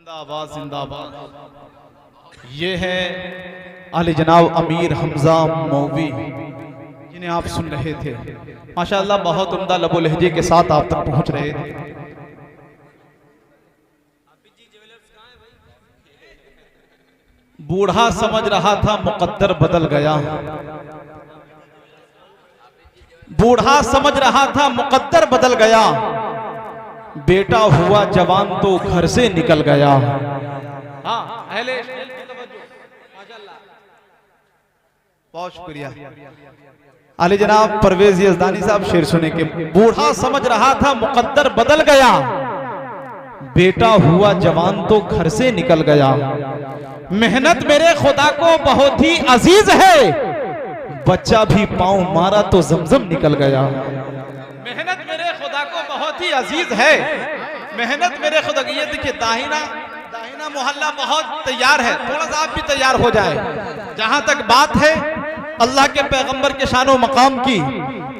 जिंदाबाद जिंदाबाद। ये है आले जनाब अमीर हमजा मौवी जिन्हें आप सुन रहे थे। माशाअल्लाह बहुत उम्दा लबो लहजे के साथ आप तक पहुंच रहे थे। बूढ़ा समझ रहा था मुकद्दर बदल गया, बूढ़ा समझ रहा था मुकद्दर बदल गया, बेटा हुआ जवान तो घर से निकल गया। हाँ बहुत शुक्रिया आले जनाब परवेज यज़दानी साहब शेर सुने के। बूढ़ा समझ रहा था मुकद्दर बदल गया, बेटा हुआ जवान तो घर से निकल गया। मेहनत मेरे खुदा को बहुत ही अजीज है, बच्चा भी पांव मारा तो जमजम निकल गया। मेहनत मेरे खुदा को बहुत ही अजीज है, मेहनत मेरे खुदा की। ये देखिए दाहिना मोहल्ला बहुत तैयार है, थोड़ा सा आप भी तैयार हो जाए। जहां तक बात है अल्लाह के पैगंबर के शानो मकाम की,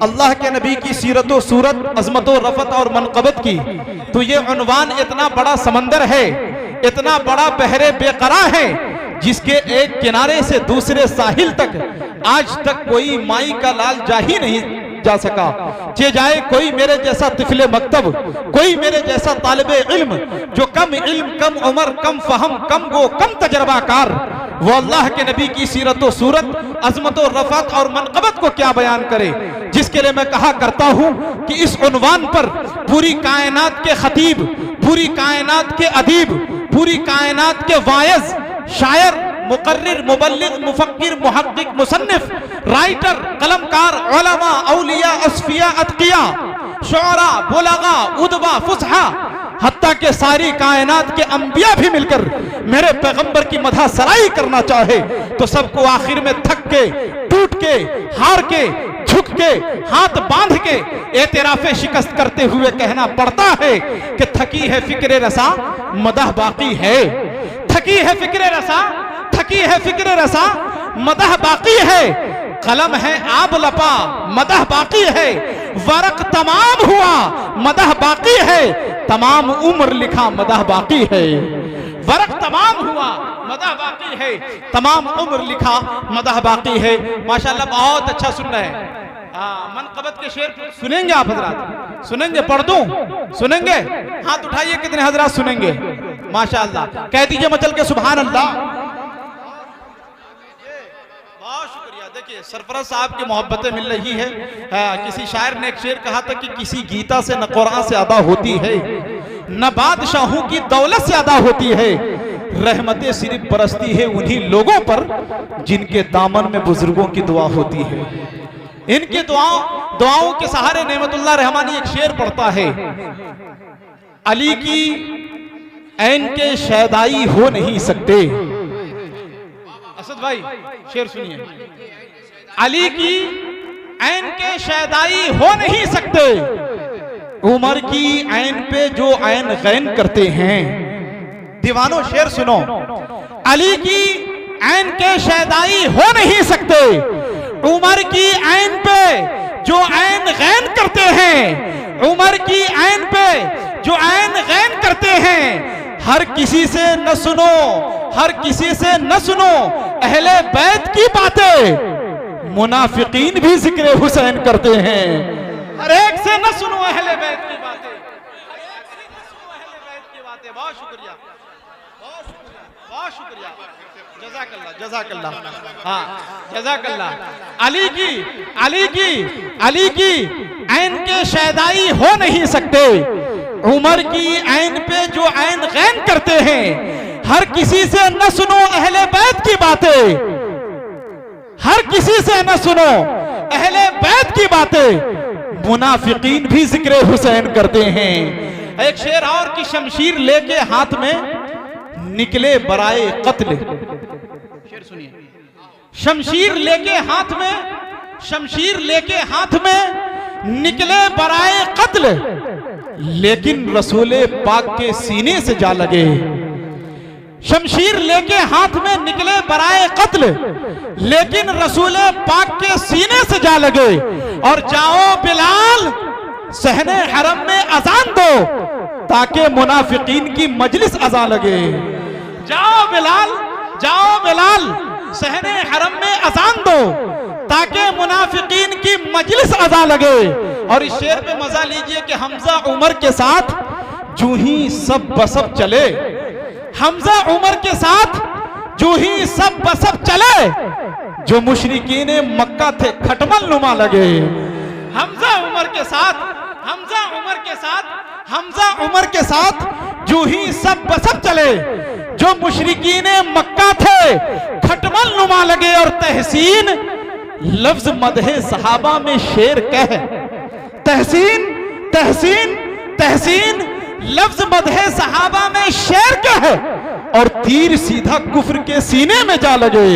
अल्लाह के नबी की सीरत व सूरत, अजमत व रफत और मनकबत की, तो ये उन्वान इतना बड़ा समंदर है, इतना बड़ा बहरे बेकरा है, जिसके एक किनारे से दूसरे साहिल तक आज तक कोई माई का लाल जा ही नहीं जा सका। चे जाए कोई मेरे जैसा तिफले मकतब, कोई मेरे जैसा तालिबे इल्म, जो कम इल्म, कम उम्र, कम फहम, कम गो, कम तजर्बाकार, वो अल्लाह के नबी की सीरत व सूरत, अजमत व रफत और मनकबत को क्या बयान करे। जिसके लिए मैं कहा करता हूं कि इस उन्वान पर पूरी कायनात के खतीब, पूरी कायनात के अदीब, पूरी कायनात के वाइज, शायर, मुकर्रिर, मुबल्लिग, मुफक्किर, मुहक्किक, मुसन्निफ, राइटर, कलमकार, उलमा, औलिया, अस्फिया, अतकिया, शुअरा, बुलगा, उदबा, फुसहा, हत्ता के सारी कायनात के अंबिया भी मिलकर मेरे पैगंबर की मदह सराई करना चाहे तो सबको आखिर में थक के, टूट के, हार के, झुक के, हाथ बांध के एतराफे शिकस्त करते हुए कहना पड़ता है कि थकी है फिक्रे रसा, मदह बाकी है। थकी है फिक्रे रसा, थकी है फिक्रे रसा, मदह बाकी है। कलम है आब लपा, मदह बाकी है। वरक तमाम हुआ, मदह बाकी है। तमाम उम्र लिखा, मदह बाकी है। वरक तमाम हुआ, मदह बाकी है। तमाम उम्र लिखा, मदह बाकी है। माशाअल्लाह बहुत अच्छा सुन रहे हैं। मनकबत के शेर सुनेंगे आप हजरात? सुनेंगे? पढ़ दूं? सुनेंगे? हाथ उठाइए कितने हजरात सुनेंगे? माशाअल्लाह कह दीजिए मचल के सुभान अल्लाह। बहुत शुक्रिया। देखिए सरफराज साहब की मोहब्बतें मिल रही है। किसी शायर ने एक शेर कहा था कि किसी गीता से न कुरान से अदा होती है, न बादशाहों की दौलत से अदा होती है। रहमतें सिर्फ बरसती है उन्हीं लोगों पर जिनके दामन में बुजुर्गों की दुआ होती है। इनकी दुआओं के सहारे नेमतुल्लाह रहमानी एक शेर पढ़ता है, अली की ऐन के शैदाई हो नहीं सकते। असद भाई शेर सुनिए, अली की ऐन के शैदाई हो नहीं सकते, उमर की ऐन पे जो ऐन गैन करते हैं। दीवानों शेर सुनो, अली की ऐन के शैदाई हो नहीं सकते, उमर की ऐन पे जो ऐन गैन करते हैं। उमर की ऐन पे जो ऐन गैन करते हैं। हर किसी से न सुनो, हर किसी से न सुनो अहले बैत की बातें, मुनाफिकीन भी जिक्र हुसैन करते हैं। हर एक से न सुनो अहले बैत की बातें, बहुत शुक्रिया, बहुत शुक्रिया, जज़ाकल्लाह, जज़ाकल्लाह, हाँ जज़ाकल्लाह। अली की ऐन के शैदाई हो नहीं सकते, उमर की ऐन पे जो ऐन गैन करते हैं। हर किसी से न सुनो अहले बैत की बातें, हर किसी से न सुनो अहले बैत की बातें, मुनाफिकीन भी जिक्र हुसैन करते हैं। एक शेर और की शमशीर लेके हाथ में निकले बराए कत्ल। शेर सुनिए, शमशीर लेके हाथ में, शमशीर लेके हाथ में निकले बराए कत्ल, लेकिन रसूले पाक के सीने से जा लगे। शमशीर लेके हाथ में निकले बराए कत्ल, लेकिन रसूले पाक के सीने से जा लगे। और जाओ बिलाल सहने हरम में अजान दो, ताकि मुनाफिकीन की मजलिस अजा लगे। जाओ बिलाल सहने हरम में अजान दो ताकि मुनाफिकीन की मजलिस अजा लगे। और इस शेर पे मजा लीजिए कि हमजा उमर के साथ जो ही सब बसब चले, हमजा उमर के साथ जो ही सब बसब चले, जो मुशरिकीन मक्का थे खटमल नुमा लगे। हमजा उमर के साथ जो ही सब बसब चले, जो मुशरिकीन मक्का थे खटमल नुमा लगे। और तहसीन लफ्ज मदहे सहाबा में शेर कह, तहसीन लफ्ज मदहे सहाबा में शेर कह, और तीर सीधा कुफ्र के सीने में जा लगे।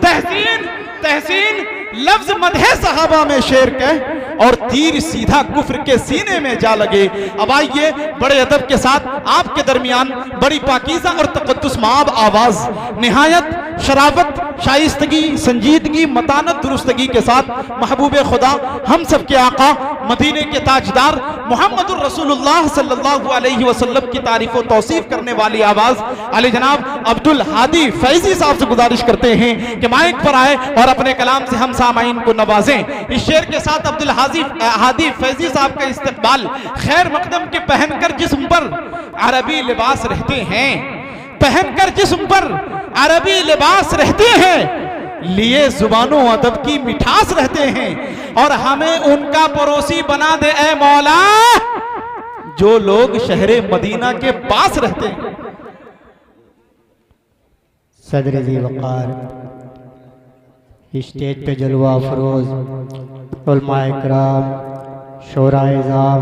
तहसीन लफ्ज मदहे सहाबा में शेर कह और तीर सीधा कुफ्र के सीने में जा लगे। अब आइए बड़े अदब के साथ आपके दरमियान बड़ी पाकीज़ा और तक़द्दुस माब आवाज, निहायत शराफत, शाइस्तगी, संजीदगी, मतानत, दुरुस्तगी के साथ महबूब खुदा, हम सब के आका, मदीने के ताजदार मोहम्मदुर रसूलुल्लाह सल्लल्लाहु अलैहि वसल्लम की तारीफ और तौसीफ करने वाली आवाज अली जनाब अब्दुल हादी फैजी साहब से गुजारिश करते हैं कि माइक पर आए और अपने कलाम से हम सामाइन को नवाजें। इस शेर के साथ अब्दुल हादी फैजी साहब का इस्तकबाल खैर मकदम के पहनकर जिस्म पर अरबी लिबास रहते हैं, पहनकर जिस्म पर अरबी लिबास रहते हैं, लिए जुबानों अदब की मिठास रहते हैं, और हमें उनका पड़ोसी बना दे ऐ मौला जो लोग शहरे मदीना के पास रहते हैं। सदर ज़ी वक़ार स्टेज पे जलवा अफरोज उलमाए किराम, शोराए-इज़ाम,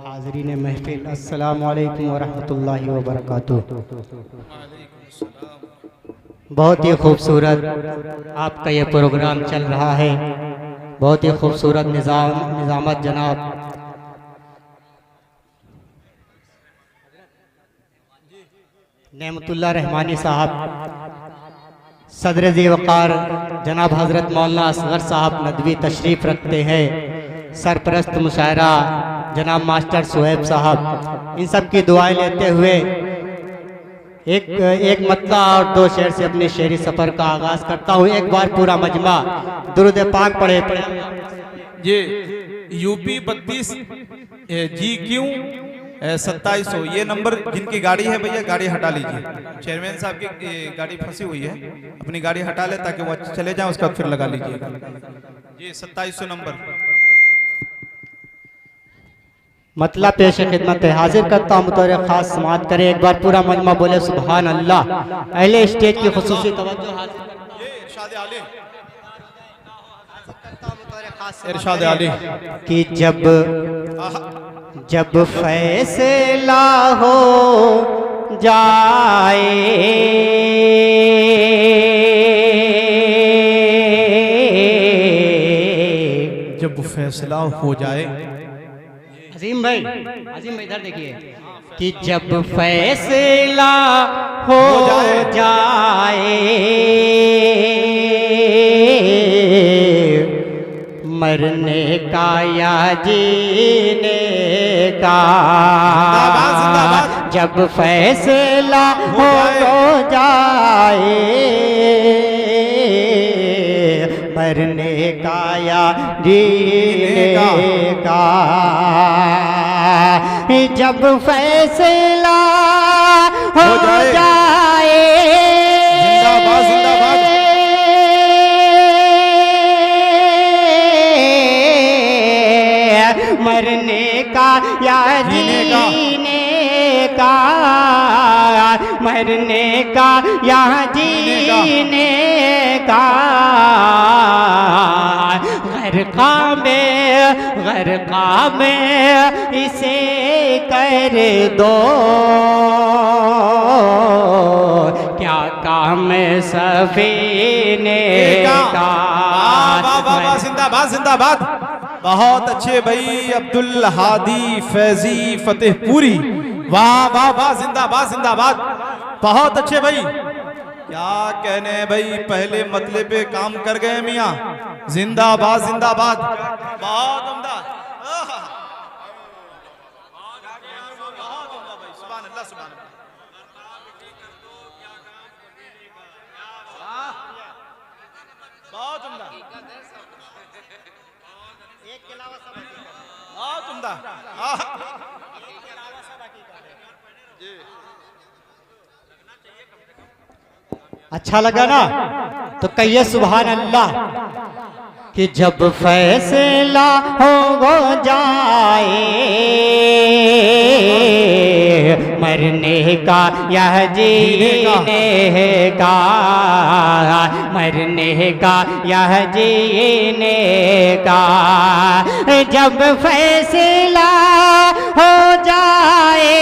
हाज़रीन महफिल, अस्सलामु अलैकुम व रहमतुल्लाहि व बरकातुहू। बहुत ही खूबसूरत आपका ये प्रोग्राम चल रहा है, बहुत ही खूबसूरत निज़ामत जनाब नेमतुल्लाह रहमानी साहब, सदर ज़ी वक़ार जनाब हज़रत मौलाना असगर साहब नदवी तशरीफ़ रखते हैं, सरपरस्त मुशायरा जनाब मास्टर सुहैब साहब, इन सब की दुआएं लेते हुए एक मतला और दो शेर से अपने शेरी सफ़र का आगाज़ करता हूँ। एक बार पूरा मजमा दुरूद पाक पढ़े। ये यूपी 32 GQ 2700 ये नंबर जिनकी गाड़ी है भैया गाड़ी हटा लीजिए। चेयरमैन साहब की गाड़ी फंसी हुई है, अपनी गाड़ी हटा ले ताकि वो चले जाए, उसका फिर लगा लीजिएगा। ये 2700 नंबर मतलब पेश खिदमत हाजिर करता हूँ, मुतौर खास समाअत करें। एक बार पूरा मजमा बोले सुभान अल्लाह। अहले स्टेज की खुसूसी तवज्जो हासिल इरशाद आली कि जब फैसला हो जाए, जब फैसला हो जाए, अजीम भाई इधर देखिए, कि जब फैसला हो जाए मरने का या जीने का, जब फैसला हो जाए मरने का या जीने का, जब फैसला हो जाए जिंदाबाद जिंदाबाद, मरने का या जीने का, मरने का या जीने का, गरक़ा में इसे कर दो, क्या काम सफीने का। जिंदाबाद जिंदाबाद, बहुत अच्छे भाई अब्दुल हादी फैजी फतेहपुरी, वाह वाह वाह, जिंदाबाद जिंदाबाद, बहुत अच्छे भाई। क्या कहने भाई, पहले मतले पे काम कर गए मियाँ, जिंदाबाद जिंदाबाद, बहुत उम्दा। तुमदा अच्छा लगा ना? तो कहिए सुभान अल्लाह। कि जब फैसला हो जाए मरने का यह जीने का, मरने का यह जीने का, जब फैसला हो जाए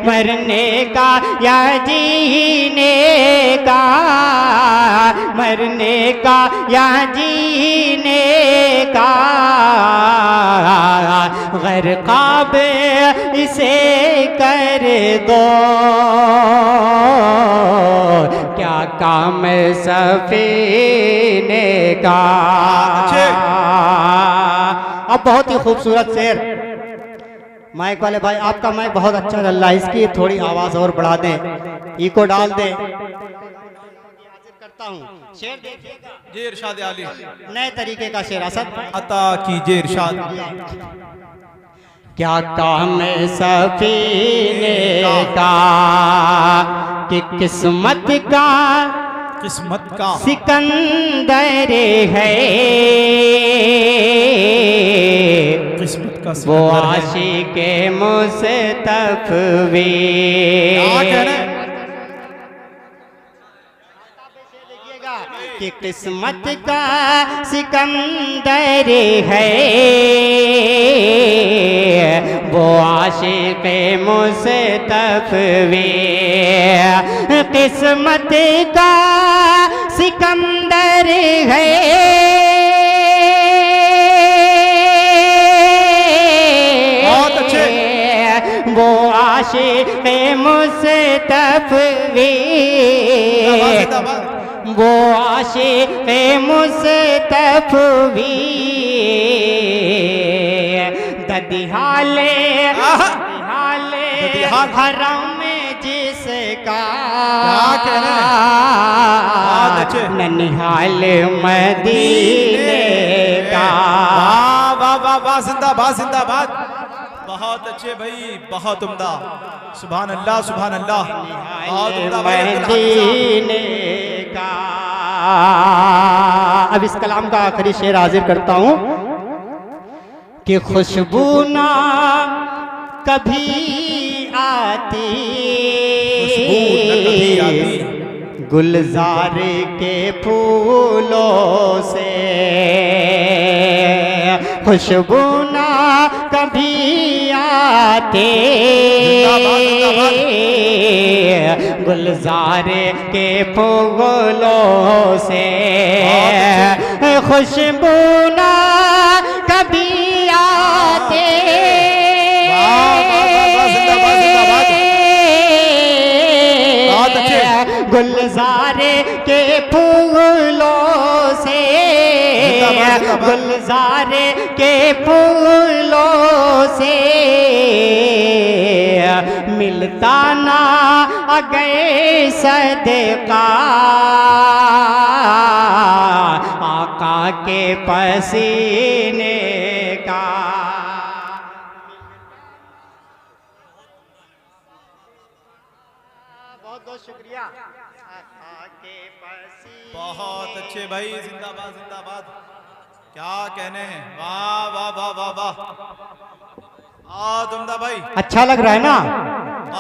मरने का या जीने का, मरने का या जीने का, गरकाब इसे कर दो, क्या काम सफीने का। अब बहुत ही खूबसूरत शेर। माइक वाले भाई, आपका माइक बहुत अच्छा चल रहा है, इसकी थोड़ी आवाज और बढ़ा दें, इको डाल दें। करता हूँ शेर, देखिएगा जी इरशाद आली, नए तरीके का शेर असद अता कीजिए इरशाद। क्या काम सफीने का कि किस्मत का, किस्मत का सिकंदर है, किस्मत का वो आशिक़े मुस्तफ़वी। क्या कह रहे हैं? कि किस्मत का सिकंदर है, वो आशिक़े मुस्तफ़वी। किस्मत का सिकंदर है, वो आशिक़े मुस्तफ़वी, वो आशिक़े मुस्तफ़वी। ददिहाले हरम में जिसका, ननिहाल मदीने का। वाह वाह वाह, जिंदाबाद जिंदाबाद, बहुत अच्छे भाई, बहुत उम्दा। सुभान अल्लाह सुभान अल्लाह, बहुत उम्दा मदीने का। अब इस कलाम का आखिरी शेर हाजिर करता हूँ कि खुशबू ना कभी आती, गुलजार के फूलों से, खुशबू ना कभी आते, गुलजार के फूलों से, खुशबू ना कभी आते, गुलजार के फूलों से, गुलजार के फूलों से, मिलता ना अगर सदका आका के पसीने का। बहुत बहुत शुक्रिया। बहुत अच्छे भाई, जिंदाबाद जिंदाबाद, क्या कहने हैं, वाह वाह वाह वाह वाह, तुमदा भाई। अच्छा लग रहा है ना?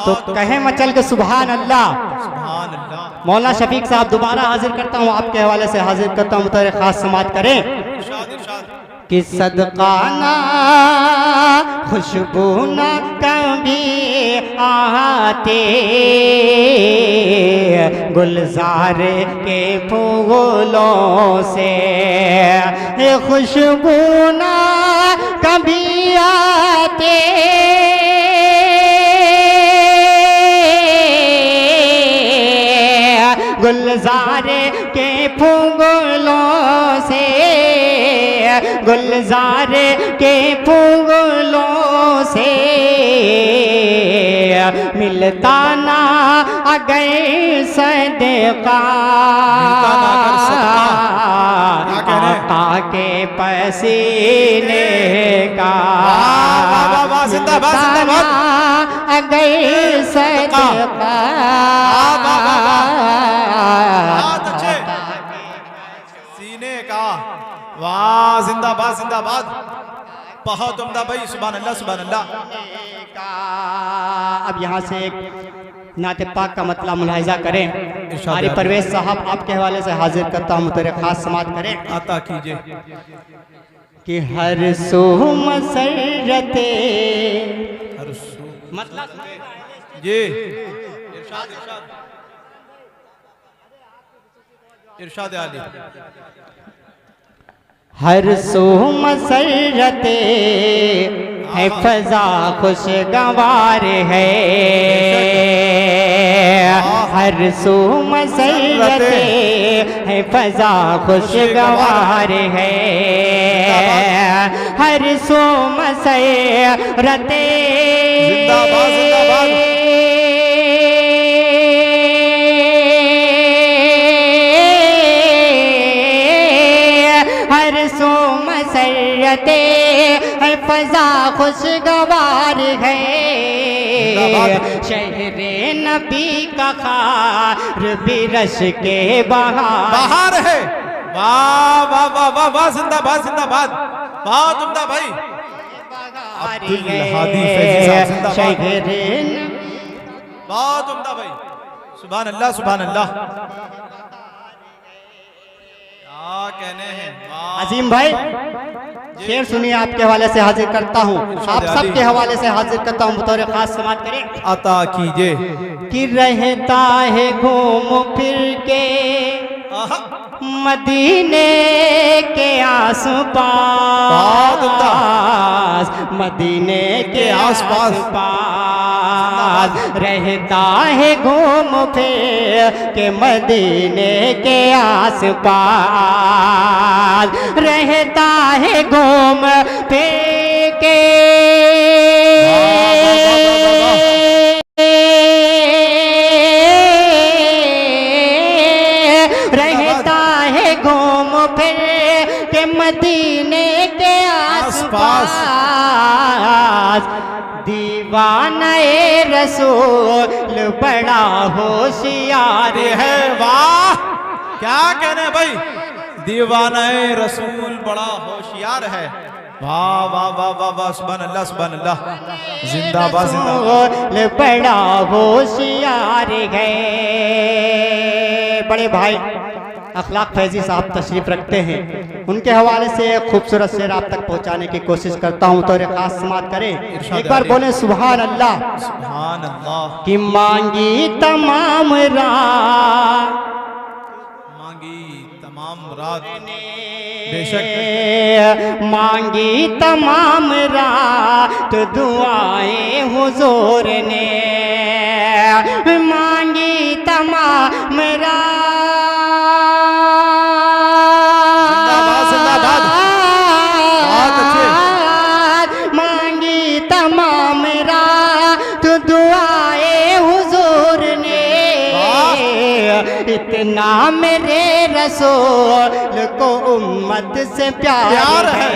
तो कहें मचल के सुभान अल्लाह। सुभान अल्लाह। मौलाना शफीक साहब दोबारा हाजिर करता हूँ, आपके हवाले से हाजिर करता हूँ, मुतहर खास समात करें इरशाद इरशाद। कि सदका ना खुशबू ना कभी आते, गुलजार के फूलों से, खुशबू ना कभी आते, गुलजार के फूलों से, गुलजार के फूलों से, मिलता ना गए सदका आका के पसीने का गए सदका सीने का। वाह जिंदाबाद जिंदाबाद, बहुत उम्दा भाई, सुभान अल्लाह सुभान अल्लाह। अब यहाँ से एक नाते पाक का मतलब मुलाहिजा करें। हमारी परवेज साहब आपके हवाले से हाजिर करता हूँ, तेरे खास समात करें। अता कीजिए कि हर सो मसरते मतलब जी इरशाद इरशाद इरशाद आली। हर सो मसरते है फजा खुशगवार है, हर सो मसरते है फजा खुशगवार है, हर सो मसरते जिंदाबाद जिंदाबाद। हर सो मसरते है फजा खुशगवार है, शहरे नबी का खार भी रश के बाहर है। वाह वाह वाह वाह वाह, जिंदाबाद जिंदाबाद, बहुत उम्दा भाई। अब्दुल हादी फैजी साहब जिंदाबाद, शहरे बहुत उम्दा भाई, सुभान अल्लाह सुभान अल्लाह। क्या कहने हैं। अजीम भाई शेर सुनिए, आपके हवाले से हाजिर करता हूँ, आप सबके हवाले से हाजिर करता हूँ, बतौर खास समात करें। अता कीजिए कि रहता है घूम फिर के मदीने के आसपास, मदीने के आसपास रहता है घूम फिर के मदीने के आसपास, रहता है घूम फिर के मदीने के आसपास, दीवाने रसूल बड़ा होशियार है। वाह क्या कहने भाई, दीवाने रसूल बड़ा होशियार है। वाह वाह वाह वाह वाह, सुभान अल्लाह सुभान अल्लाह, जिंदाबाद जिंदाबाद। बड़ा होशियार है। बड़े भाई अखलाक फैजी साहब तशरीफ रखते हैं, उनके हवाले से एक खूबसूरत शेर आप तक पहुंचाने की कोशिश करता हूं, तो खास समात करें। एक बार बोले सुभान अल्लाह सुभान अल्लाह। कि मांगी तमाम रात, मांगी तमाम रात, बेशक मांगी तमाम रात दुआएं हुजूर ने, मांगी तमाम रात मांगी तमाम रात दुआए हुजूर ने, इतना मेरे रसूल को उम्मत से प्यार है।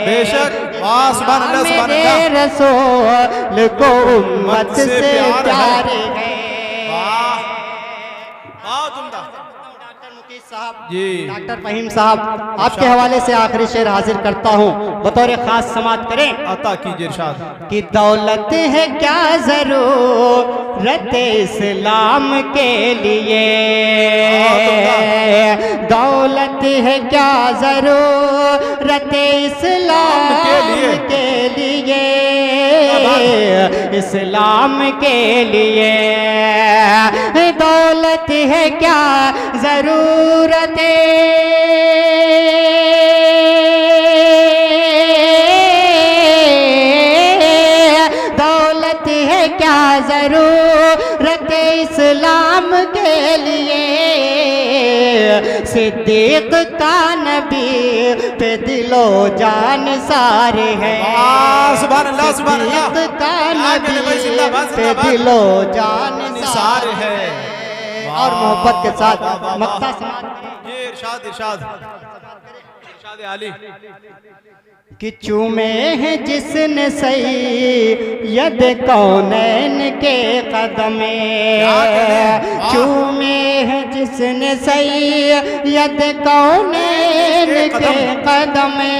बेशक वाह सुभान अल्लाह सुभान अल्लाह। मेरे रसूल को उम्मत से प्यार है। जी डॉक्टर फहीम साहब आपके हवाले से आखिरी शेर हाजिर करता हूँ, बतौर खास समात करें। अता कीजिए इरशाद। कि दौलत है क्या जरूरत इस्लाम के लिए, दौलत है क्या जरूरत इस्लाम के लिए, इस्लाम के लिए दौलत है क्या जरूरत दौलत है क्या जरूरत इस्लाम के लिए, सिद्दीक का नबी पे दिलो जान सारे हैं। सुभान अल्लाह सुभान अल्लाह। सिद्दीक का नबी पे दिलो जान निसार है। और मोहब्बत के साथ वाह, वाह, वाह, मक्ता वाह। समाज ये इरशाद इरशाद आली कि चूमे हैं जिसने सैयद कौनैन के कदमे, चूमे हैं जिसने सैयद कौनैन के कदमे,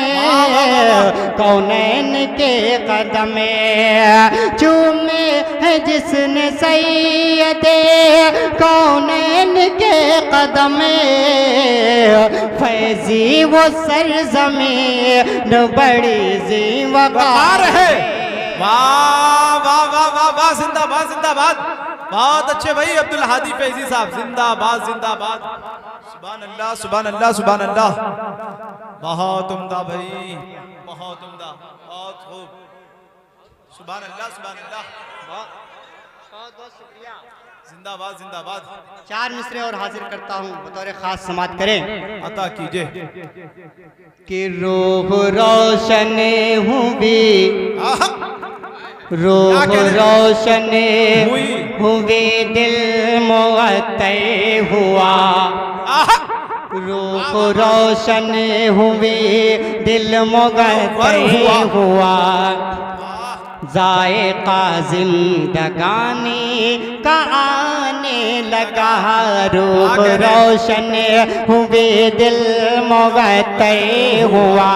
कौनैन के कदमे, चूमे हैं जिसने सैयद कौनैन के कदमे, फैजी वो सरज़मीन बड़ी ज़ीवकार है। वाह वाह वाह वाह वाह, जिंदाबाद जिंदाबाद, बहुत अच्छे भाई अब्दुल हादी फैजी साहब, जिंदाबाद जिंदाबाद, सुभान अल्लाह सुभान अल्लाह सुभान अल्लाह, बहुत उम्दा भाई, बहुत उम्दा, बहुत खूब, सुभान अल्लाह सुभान अल्लाह, बहुत शुक्रिया, जिंदाबाद जिंदाबाद। 4 मिसरे और हाजिर करता हूँ बतौर खास समात करें। अता कीजिए कि रूह रोशन हुई, रूह रोशन हुई, दिल मुअत्तर हुआ, रूह रोशन हुई, दिल मुअत्तर हुआ, ज़ायक़ा ज़िंदगानी का आने लगा, रूह रोशन हुए, दिल मुअत्तर हुआ,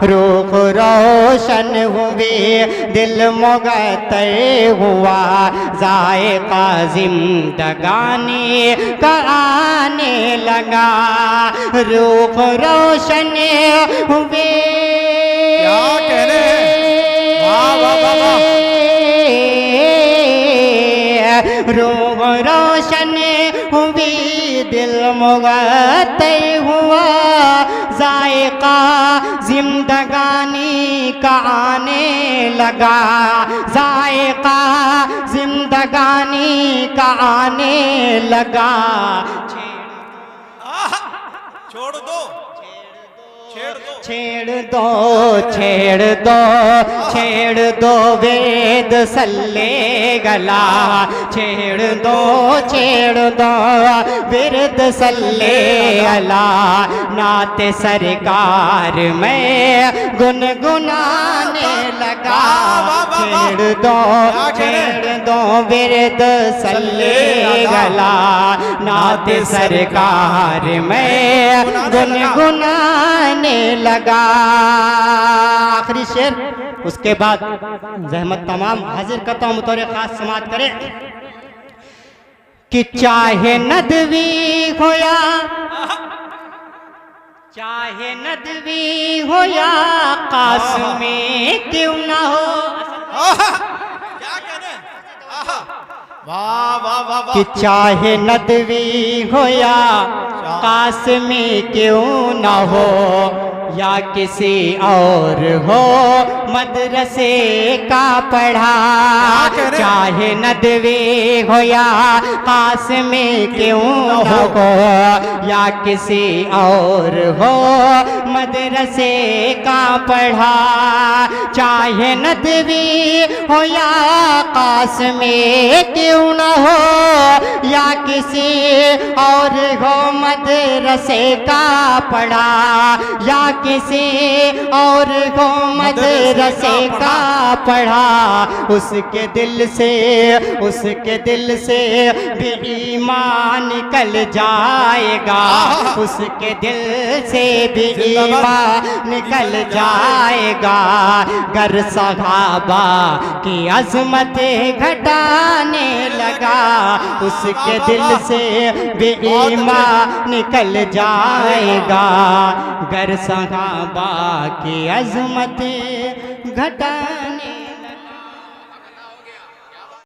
रूह रोशन हुए, दिल मुअत्तर हुआ, ज़ायक़ा ज़िंदगानी का आने लगा, रूह रोशन हुए। क्या कह रहे हैं? रूह रोशन हुई, दिल मुअत्तर हुआ, ज़ायक़ा ज़िंदगानी का आने लगा, ज़ायक़ा ज़िंदगानी का आने लगा। छोड़ दो छेड़ दो छेड़ दो छेड़ दो छेड़ दो वेद सल्ले गला, छेड़ दो विरद सल्ले अला, नाते सरकार में गुनगुनाने लगा, छेड़ दो विरद सल्ले गला, नाते सरकार में गुनगुनाने लगा। आखिरी शेर, उसके बाद जहमत तमाम हाजिर करता हूँ बतौर खास समात करें कि चाहे नदवी हो या, चाहे नदवी हो या कासमी क्यों ना हो, क्या कहने, वाह वाह वाह वाह, कि चाहे नदवी हो या कासमी क्यों ना हो, या किसी और हो मदरसे का पढ़ा, चाहे नदवी हो या कासमी क्यों न हो, या किसी और हो मदरसे का पढ़ा, चाहे नदवी हो या कासमी क्यों न हो, या किसी और हो मदरसे का पढ़ा, या किसी और को मदरसे का पढ़ा, उसके दिल से भी ईमान निकल जाएगा, उसके दिल से भी ईमान निकल जाएगा, गर सहाबा की अज़मत घटाने लगा, उसके दिल से भी ईमान निकल जाएगा, गर सहाबा की अज़मत घटाने